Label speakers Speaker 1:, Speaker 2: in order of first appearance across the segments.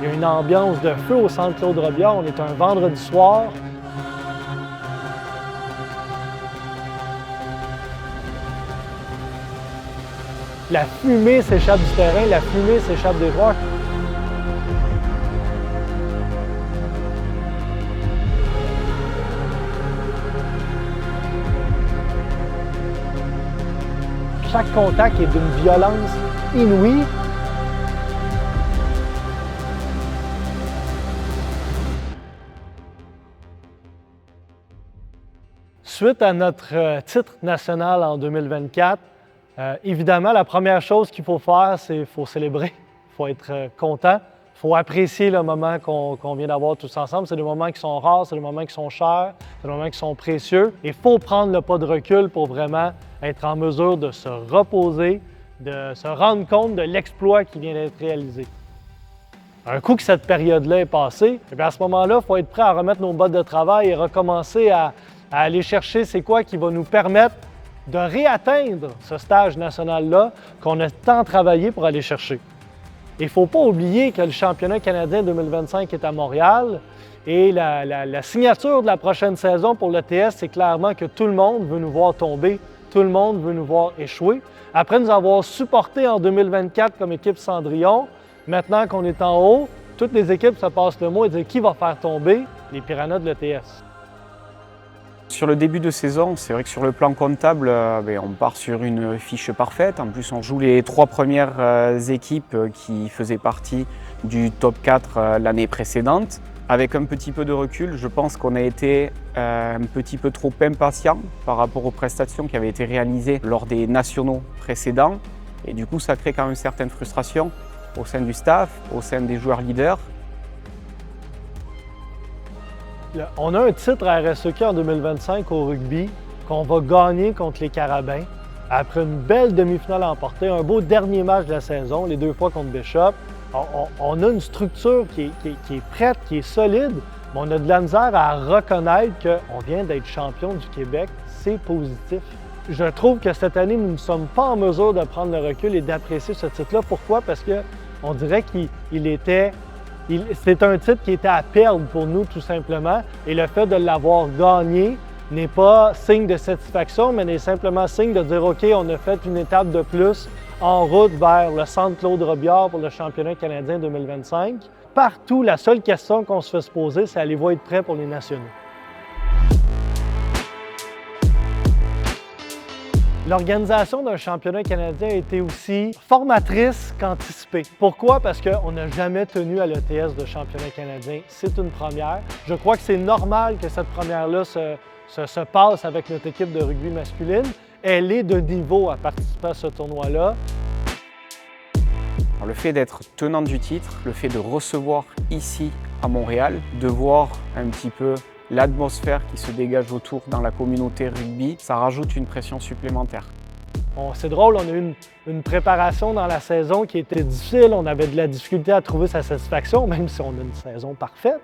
Speaker 1: Il y a une ambiance de feu au centre Claude Robillard. On est un vendredi soir. La fumée s'échappe du terrain, la fumée s'échappe des joueurs. Chaque contact est d'une violence inouïe. Suite à notre titre national en 2024, évidemment, la première chose qu'il faut faire, c'est qu'il faut célébrer, il faut être content, il faut apprécier le moment qu'on vient d'avoir tous ensemble. C'est des moments qui sont rares, c'est des moments qui sont chers, c'est des moments qui sont précieux. Il faut prendre le pas de recul pour vraiment être en mesure de se reposer, de se rendre compte de l'exploit qui vient d'être réalisé. Un coup que cette période-là est passée, à ce moment-là, il faut être prêt à remettre nos bottes de travail et recommencer à aller chercher c'est quoi qui va nous permettre de réatteindre ce stage national-là qu'on a tant travaillé pour aller chercher. Il ne faut pas oublier que le championnat canadien 2025 est à Montréal et la signature de la prochaine saison pour l'ETS, c'est clairement que tout le monde veut nous voir tomber, tout le monde veut nous voir échouer. Après nous avoir supportés en 2024 comme équipe Cendrillon, maintenant qu'on est en haut, toutes les équipes se passent le mot et disent qui va faire tomber les Piranhas de l'ETS.
Speaker 2: Sur le début de saison, c'est vrai que sur le plan comptable, on part sur une fiche parfaite. En plus, on joue les 3 premières équipes qui faisaient partie du top 4 l'année précédente. Avec un petit peu de recul, je pense qu'on a été un petit peu trop impatient par rapport aux prestations qui avaient été réalisées lors des nationaux précédents. Et du coup, ça crée quand même une certaine frustration au sein du staff, au sein des joueurs leaders.
Speaker 1: On a un titre à RSEQ en 2025 au rugby qu'on va gagner contre les Carabins après une belle demi-finale emportée, un beau dernier match de la saison, les 2 fois contre Bishop. On a une structure qui est prête, qui est solide, mais on a de la misère à reconnaître qu'on vient d'être champion du Québec. C'est positif. Je trouve que cette année, nous ne sommes pas en mesure de prendre le recul et d'apprécier ce titre-là. Pourquoi? Parce qu'on dirait c'est un titre qui était à perdre pour nous, tout simplement. Et le fait de l'avoir gagné n'est pas signe de satisfaction, mais n'est simplement signe de dire « OK, on a fait une étape de plus en route vers le centre Claude Robillard pour le championnat canadien 2025 ». Partout, la seule question qu'on se fait se poser, c'est « allez-vous être prêts pour les nationaux ». L'organisation d'un championnat canadien a été aussi formatrice qu'anticipée. Pourquoi? Parce qu'on n'a jamais tenu à l'ETS de championnat canadien. C'est une première. Je crois que c'est normal que cette première-là se passe avec notre équipe de rugby masculine. Elle est de niveau à participer à ce tournoi-là.
Speaker 2: Le fait d'être tenant du titre, le fait de recevoir ici à Montréal, de voir un petit peu l'atmosphère qui se dégage autour dans la communauté rugby, ça rajoute une pression supplémentaire.
Speaker 1: C'est drôle, on a eu une préparation dans la saison qui était difficile, on avait de la difficulté à trouver sa satisfaction, même si on a une saison parfaite.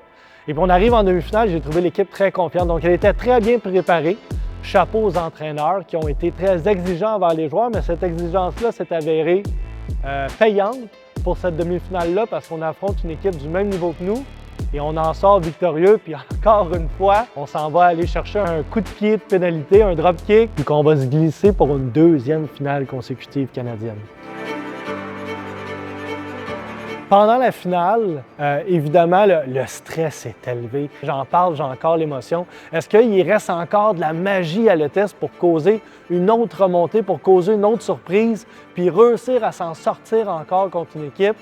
Speaker 1: Et puis on arrive en demi-finale, j'ai trouvé l'équipe très confiante, donc elle était très bien préparée. Chapeau aux entraîneurs qui ont été très exigeants envers les joueurs, mais cette exigence-là s'est avérée payante pour cette demi-finale-là parce qu'on affronte une équipe du même niveau que nous. Et on en sort victorieux, puis encore une fois, on s'en va aller chercher un coup de pied de pénalité, un drop kick, puis qu'on va se glisser pour une 2e finale consécutive canadienne. Pendant la finale, évidemment, le stress est élevé. J'en parle, j'ai encore l'émotion. Est-ce qu'il reste encore de la magie à l'ETS pour causer une autre remontée, pour causer une autre surprise, puis réussir à s'en sortir encore contre une équipe?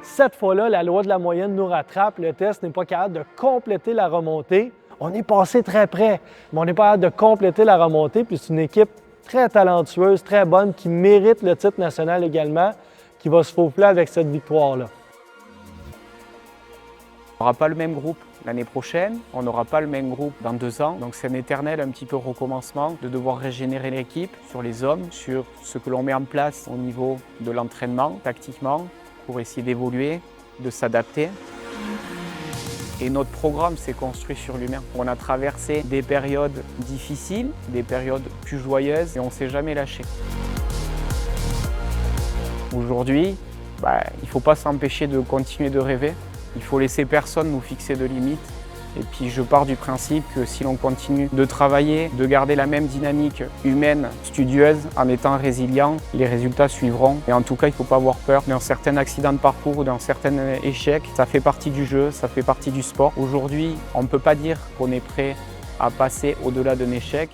Speaker 1: Cette fois-là, la loi de la moyenne nous rattrape. L'ETS n'est pas capable de compléter la remontée. On est passé très près, mais on n'est pas capable de compléter la remontée. Puis c'est une équipe très talentueuse, très bonne, qui mérite le titre national également, qui va se faufiler avec cette victoire-là.
Speaker 2: On n'aura pas le même groupe l'année prochaine, on n'aura pas le même groupe dans 2 ans. Donc c'est un éternel un petit peu recommencement de devoir régénérer l'équipe sur les hommes, sur ce que l'on met en place au niveau de l'entraînement, tactiquement, pour essayer d'évoluer, de s'adapter. Et notre programme s'est construit sur l'humain. On a traversé des périodes difficiles, des périodes plus joyeuses et on ne s'est jamais lâché. Aujourd'hui, il ne faut pas s'empêcher de continuer de rêver. Il faut laisser personne nous fixer de limites. Et puis je pars du principe que si l'on continue de travailler, de garder la même dynamique humaine, studieuse, en étant résilient, les résultats suivront. Et en tout cas, il ne faut pas avoir peur d'un certain accident de parcours ou d'un certain échec. Ça fait partie du jeu, ça fait partie du sport. Aujourd'hui, on ne peut pas dire qu'on est prêt à passer au-delà d'un échec.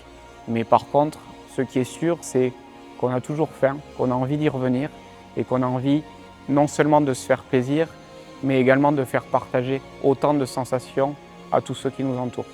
Speaker 2: Mais par contre, ce qui est sûr, c'est qu'on a toujours faim, qu'on a envie d'y revenir et qu'on a envie non seulement de se faire plaisir, mais également de faire partager autant de sensations à tous ceux qui nous entourent.